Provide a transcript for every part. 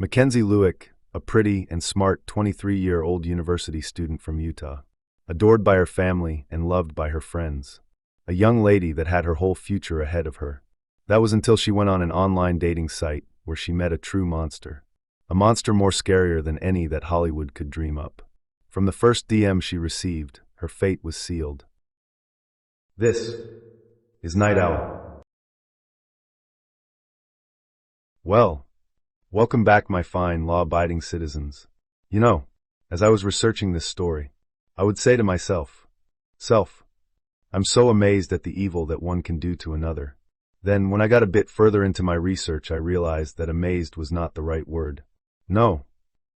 Mackenzie Lueck, a pretty and smart 23-year-old university student from Utah, adored by her family and loved by her friends. A young lady that had her whole future ahead of her. That was until she went on an online dating site where she met a true monster. A monster more scarier than any that Hollywood could dream up. From the first DM she received, her fate was sealed. This is Night Owl. Well, welcome back, my fine, law-abiding citizens. You know, as I was researching this story, I would say to myself, I'm so amazed at the evil that one can do to another. Then, when I got a bit further into my research, I realized that amazed was not the right word. No,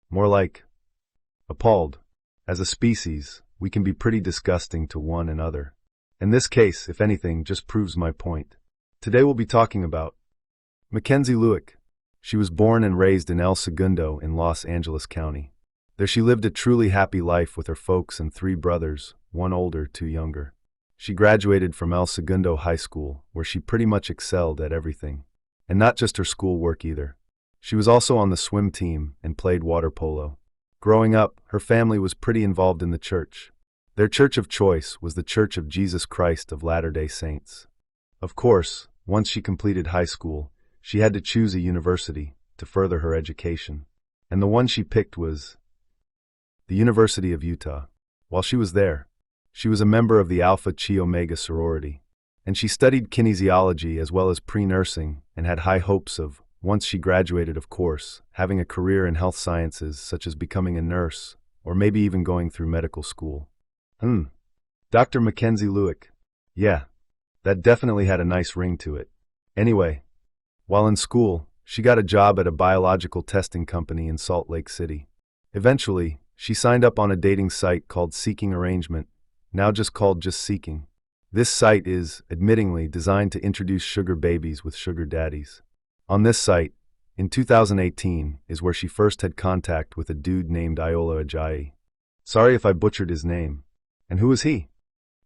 more like appalled. As a species, we can be pretty disgusting to one another. And this case, if anything, just proves my point. Today we'll be talking about Mackenzie Lueck. She was born and raised in El Segundo in Los Angeles County. There she lived a truly happy life with her folks and 3 brothers, 1 older, 2 younger. She graduated from El Segundo High School, where she pretty much excelled at everything. And not just her schoolwork either. She was also on the swim team and played water polo. Growing up, her family was pretty involved in the church. Their church of choice was the Church of Jesus Christ of Latter-day Saints. Of course, once she completed high school, she had to choose a university to further her education. And the one she picked was the University of Utah. While she was there, she was a member of the Alpha Chi Omega sorority, and she studied kinesiology as well as pre-nursing and had high hopes of, once she graduated of course, having a career in health sciences such as becoming a nurse or maybe even going through medical school. Dr. Mackenzie Lueck. Yeah, that definitely had a nice ring to it. Anyway, while in school, she got a job at a biological testing company in Salt Lake City. Eventually, she signed up on a dating site called Seeking Arrangement, now just called Just Seeking. This site is, admittingly, designed to introduce sugar babies with sugar daddies. On this site, in 2018, is where she first had contact with a dude named Iola Ajayi. Sorry if I butchered his name. And who was he?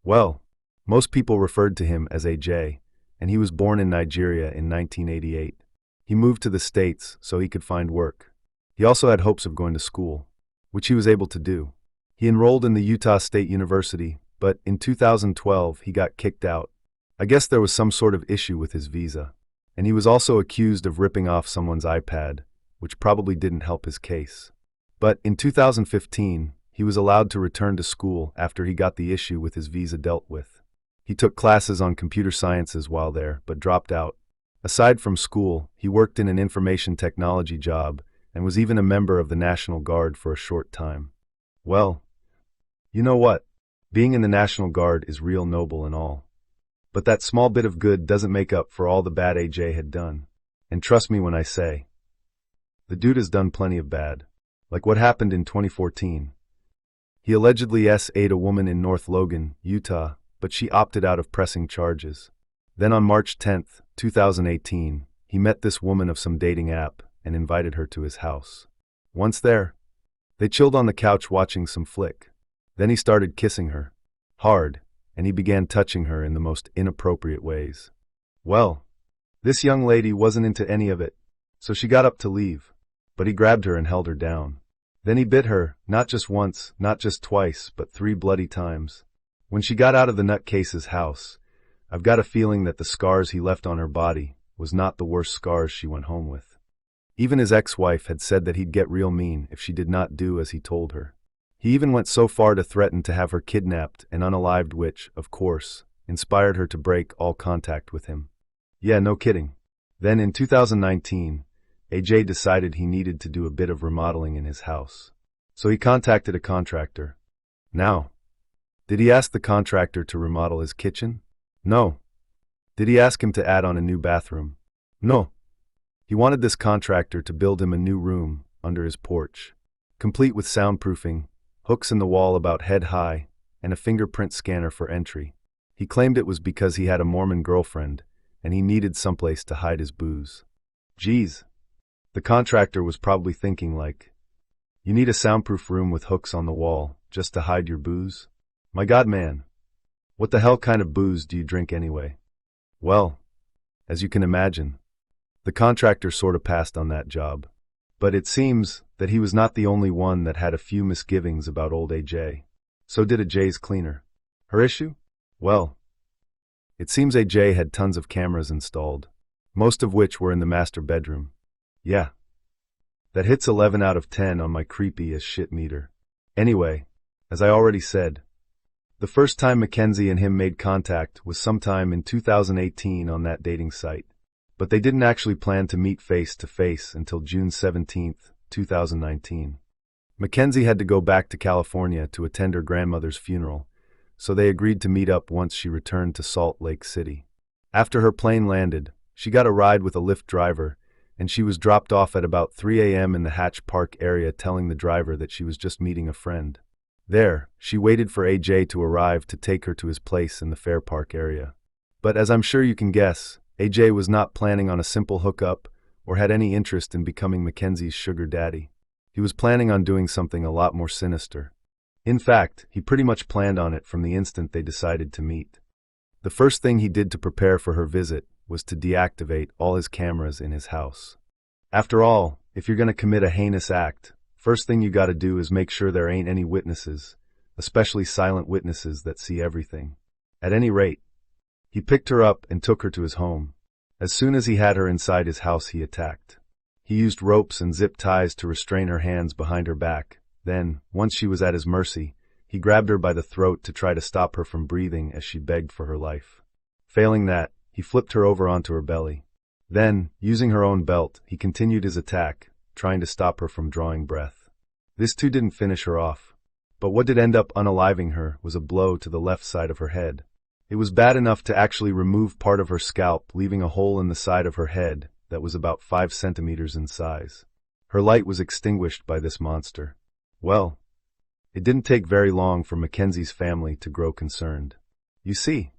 Well, most people referred to him as AJ, and he was born in Nigeria in 1988. He moved to the States so he could find work. He also had hopes of going to school, which he was able to do. He enrolled in the Utah State University, but in 2012 he got kicked out. I guess there was some sort of issue with his visa. And he was also accused of ripping off someone's iPad, which probably didn't help his case. But in 2015, he was allowed to return to school after he got the issue with his visa dealt with. He took classes on computer sciences while there, but dropped out. Aside from school, he worked in an information technology job and was even a member of the National Guard for a short time. Well, you know what? Being in the National Guard is real noble and all. But that small bit of good doesn't make up for all the bad AJ had done. And trust me when I say, the dude has done plenty of bad. Like what happened in 2014. He allegedly S.'d a woman in North Logan, Utah, but she opted out of pressing charges. Then on March 10, 2018, he met this woman of some dating app and invited her to his house. Once there, they chilled on the couch watching some flick. Then he started kissing her. Hard. And he began touching her in the most inappropriate ways. Well, this young lady wasn't into any of it, so she got up to leave, but he grabbed her and held her down. Then he bit her, not just once, not just twice, but 3 bloody times. When she got out of the nutcase's house, I've got a feeling that the scars he left on her body was not the worst scars she went home with. Even his ex-wife had said that he'd get real mean if she did not do as he told her. He even went so far to threaten to have her kidnapped and unalived, which, of course, inspired her to break all contact with him. Yeah, no kidding. Then in 2019, AJ decided he needed to do a bit of remodeling in his house. So he contacted a contractor. Now, did he ask the contractor to remodel his kitchen? No. Did he ask him to add on a new bathroom? No. He wanted this contractor to build him a new room under his porch, complete with soundproofing, hooks in the wall about head high, and a fingerprint scanner for entry. He claimed it was because he had a Mormon girlfriend, and he needed someplace to hide his booze. Geez. The contractor was probably thinking like, you need a soundproof room with hooks on the wall just to hide your booze? My God, man. What the hell kind of booze do you drink anyway? Well, as you can imagine, the contractor sort of passed on that job. But it seems that he was not the only one that had a few misgivings about old AJ. So did AJ's cleaner. Her issue? Well, it seems AJ had tons of cameras installed, most of which were in the master bedroom. Yeah. That hits 11 out of 10 on my creepy as shit meter. Anyway, as I already said, the first time Mackenzie and him made contact was sometime in 2018 on that dating site. But they didn't actually plan to meet face to face until June 17, 2019. Mackenzie had to go back to California to attend her grandmother's funeral, so they agreed to meet up once she returned to Salt Lake City. After her plane landed, she got a ride with a Lyft driver, and she was dropped off at about 3 a.m. in the Hatch Park area, telling the driver that she was just meeting a friend. There, she waited for AJ to arrive to take her to his place in the Fair Park area. But as I'm sure you can guess, AJ was not planning on a simple hookup or had any interest in becoming Mackenzie's sugar daddy. He was planning on doing something a lot more sinister. In fact, he pretty much planned on it from the instant they decided to meet. The first thing he did to prepare for her visit was to deactivate all his cameras in his house. After all, if you're going to commit a heinous act, first thing you gotta do is make sure there ain't any witnesses, especially silent witnesses that see everything. At any rate, he picked her up and took her to his home. As soon as he had her inside his house, he attacked. He used ropes and zip ties to restrain her hands behind her back. Then, once she was at his mercy, he grabbed her by the throat to try to stop her from breathing as she begged for her life. Failing that, he flipped her over onto her belly. Then, using her own belt, he continued his attack, trying to stop her from drawing breath. This too didn't finish her off. But what did end up unaliving her was a blow to the left side of her head. It was bad enough to actually remove part of her scalp, leaving a hole in the side of her head that was about 5 centimeters in size. Her light was extinguished by this monster. Well, it didn't take very long for Mackenzie's family to grow concerned. You see,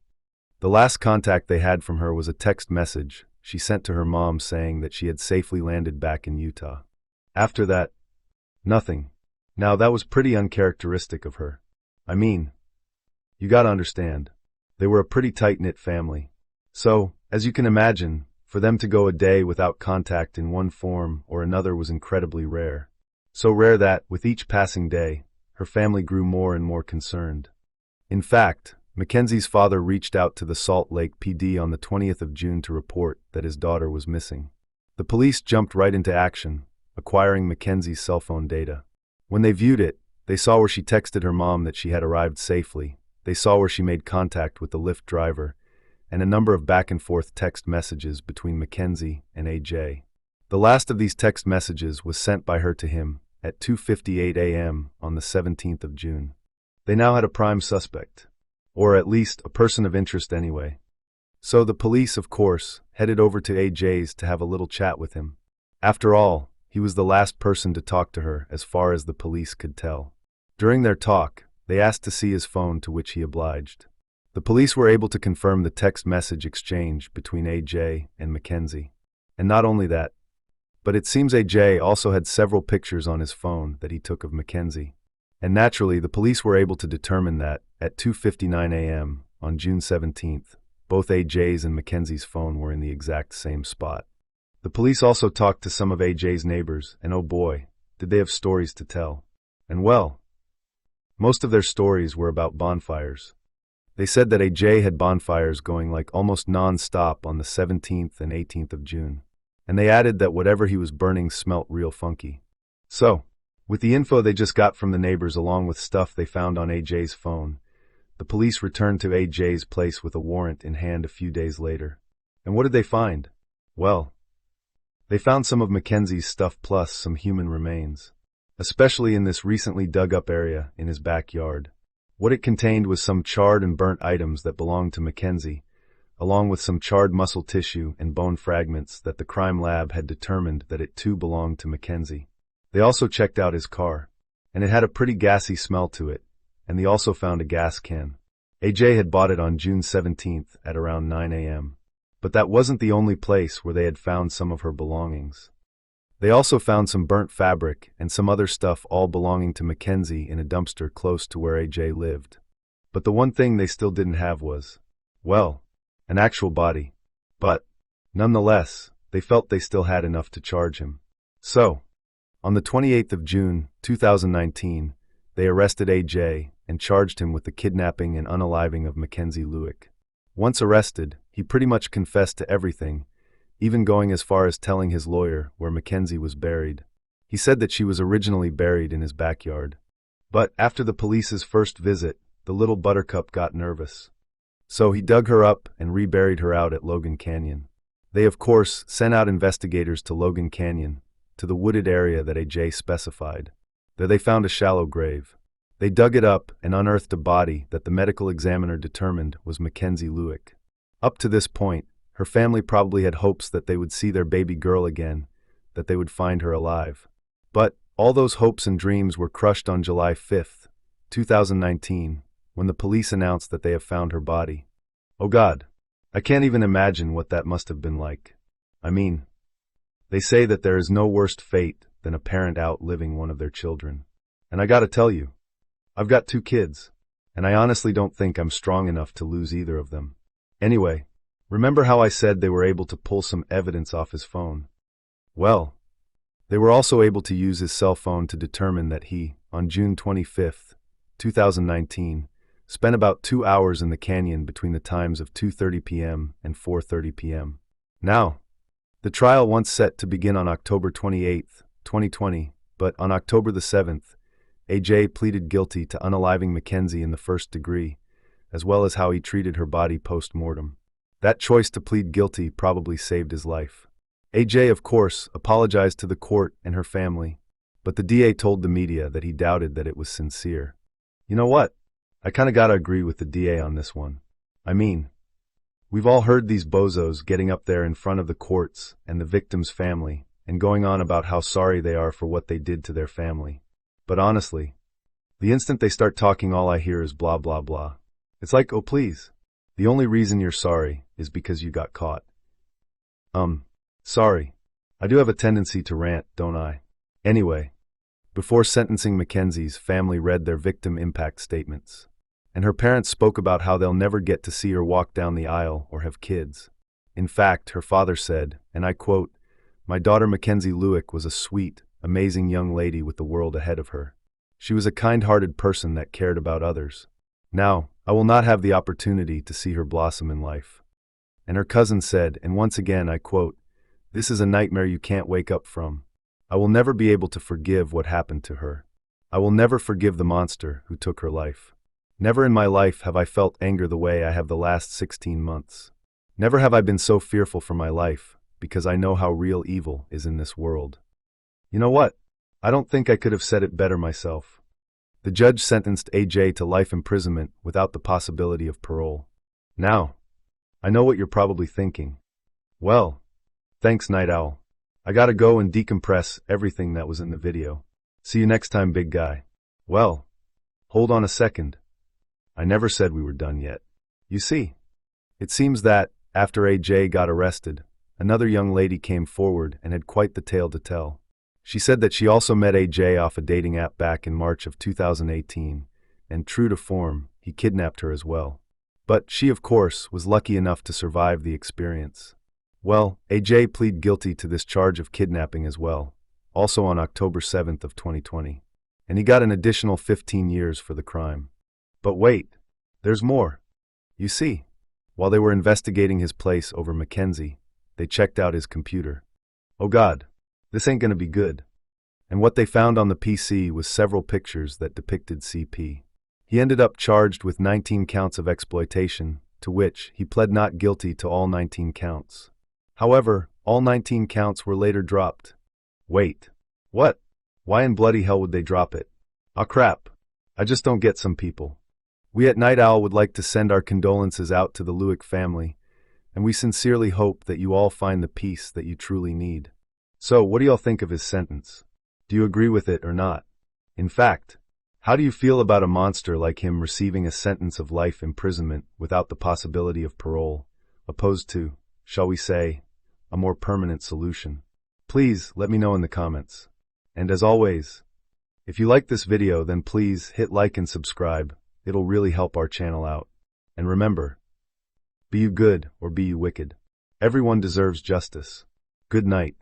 the last contact they had from her was a text message she sent to her mom saying that she had safely landed back in Utah. After that, nothing. Now that was pretty uncharacteristic of her. I mean, you gotta understand, they were a pretty tight-knit family. So, as you can imagine, for them to go a day without contact in one form or another was incredibly rare. So rare that, with each passing day, her family grew more and more concerned. In fact, Mackenzie's father reached out to the Salt Lake PD on the 20th of June to report that his daughter was missing. The police jumped right into action, acquiring Mackenzie's cell phone data. When they viewed it, they saw where she texted her mom that she had arrived safely. They saw where she made contact with the Lyft driver, and a number of back-and-forth text messages between Mackenzie and AJ. The last of these text messages was sent by her to him at 2:58 a.m. on the 17th of June. They now had a prime suspect, or at least a person of interest anyway. So the police, of course, headed over to AJ's to have a little chat with him. After all, he was the last person to talk to her as far as the police could tell. During their talk, they asked to see his phone, to which he obliged. The police were able to confirm the text message exchange between AJ and Mackenzie. And not only that, but it seems AJ also had several pictures on his phone that he took of Mackenzie. And naturally, the police were able to determine that, at 2:59 a.m. on June 17th, both AJ's and Mackenzie's phone were in the exact same spot. The police also talked to some of AJ's neighbors, and oh boy, did they have stories to tell. And well, most of their stories were about bonfires. They said that AJ had bonfires going like almost non-stop on the 17th and 18th of June. And they added that whatever he was burning smelt real funky. So, with the info they just got from the neighbors along with stuff they found on AJ's phone, the police returned to AJ's place with a warrant in hand a few days later. And what did they find? Well, they found some of Mackenzie's stuff plus some human remains, especially in this recently dug up area in his backyard. What it contained was some charred and burnt items that belonged to Mackenzie, along with some charred muscle tissue and bone fragments that the crime lab had determined that it too belonged to Mackenzie. They also checked out his car, and it had a pretty gassy smell to it, and they also found a gas can. AJ had bought it on June 17th at around 9 a.m. But that wasn't the only place where they had found some of her belongings. They also found some burnt fabric and some other stuff all belonging to Mackenzie in a dumpster close to where AJ lived. But the one thing they still didn't have was, well, an actual body. But, nonetheless, they felt they still had enough to charge him. So, On the 28th of June, 2019, they arrested AJ and charged him with the kidnapping and unaliving of Mackenzie Lueck. Once arrested, he pretty much confessed to everything, even going as far as telling his lawyer where Mackenzie was buried. He said that she was originally buried in his backyard. But after the police's first visit, the little buttercup got nervous. So he dug her up and reburied her out at Logan Canyon. They of course sent out investigators to Logan Canyon, to the wooded area that AJ specified. There they found a shallow grave. They dug it up and unearthed a body that the medical examiner determined was Mackenzie Lueck. Up to this point, her family probably had hopes that they would see their baby girl again, that they would find her alive. But all those hopes and dreams were crushed on July 5, 2019, when the police announced that they have found her body. Oh God, I can't even imagine what that must have been like. I mean, they say that there is no worse fate than a parent outliving one of their children. And I gotta tell you, I've got 2 kids, and I honestly don't think I'm strong enough to lose either of them. Anyway, remember how I said they were able to pull some evidence off his phone? Well, they were also able to use his cell phone to determine that he, on June 25, 2019, spent about 2 hours in the canyon between the times of 2:30 p.m. and 4:30 p.m. Now, the trial once set to begin on October 28, 2020, but on October the 7th, AJ pleaded guilty to unaliving Mackenzie in the first degree, as well as how he treated her body post-mortem. That choice to plead guilty probably saved his life. AJ, of course, apologized to the court and her family, but the DA told the media that he doubted that it was sincere. You know what? I kinda gotta agree with the DA on this one. I mean, we've all heard these bozos getting up there in front of the courts and the victim's family and going on about how sorry they are for what they did to their family. But honestly, the instant they start talking, all I hear is blah blah blah. It's like, oh please, the only reason you're sorry is because you got caught. Sorry. I do have a tendency to rant, don't I? Anyway, before sentencing Mackenzie's family read their victim impact statements, and her parents spoke about how they'll never get to see her walk down the aisle or have kids. In fact, her father said, and I quote, "My daughter Mackenzie Lueck was a sweet, amazing young lady with the world ahead of her. She was a kind-hearted person that cared about others. Now, I will not have the opportunity to see her blossom in life." And her cousin said, and once again I quote, "This is a nightmare you can't wake up from. I will never be able to forgive what happened to her. I will never forgive the monster who took her life. Never in my life have I felt anger the way I have the last 16 months. Never have I been so fearful for my life, because I know how real evil is in this world." You know what? I don't think I could have said it better myself. The judge sentenced AJ to life imprisonment without the possibility of parole. Now, I know what you're probably thinking. Well, thanks, Night Owl. I gotta go and decompress everything that was in the video. See you next time, big guy. Well, hold on a second. I never said we were done yet. You see, it seems that, after AJ got arrested, another young lady came forward and had quite the tale to tell. She said that she also met AJ off a dating app back in March of 2018, and true to form, he kidnapped her as well. But she, of course, was lucky enough to survive the experience. Well, AJ pleaded guilty to this charge of kidnapping as well, also on October 7th of 2020. And he got an additional 15 years for the crime. But wait, there's more. You see, while they were investigating his place over Mackenzie, they checked out his computer. Oh God, this ain't gonna be good. And what they found on the PC was several pictures that depicted CP. He ended up charged with 19 counts of exploitation, to which he pled not guilty to all 19 counts. However, all 19 counts were later dropped. Wait, what? Why in bloody hell would they drop it? Aw crap, I just don't get some people. We at Night Owl would like to send our condolences out to the Lueck family, and we sincerely hope that you all find the peace that you truly need. So, what do y'all think of his sentence? Do you agree with it or not? In fact, how do you feel about a monster like him receiving a sentence of life imprisonment without the possibility of parole, opposed to, shall we say, a more permanent solution? Please let me know in the comments. And as always, if you like this video, then please hit like and subscribe. It'll really help our channel out. And remember, be you good or be you wicked, everyone deserves justice. Good night.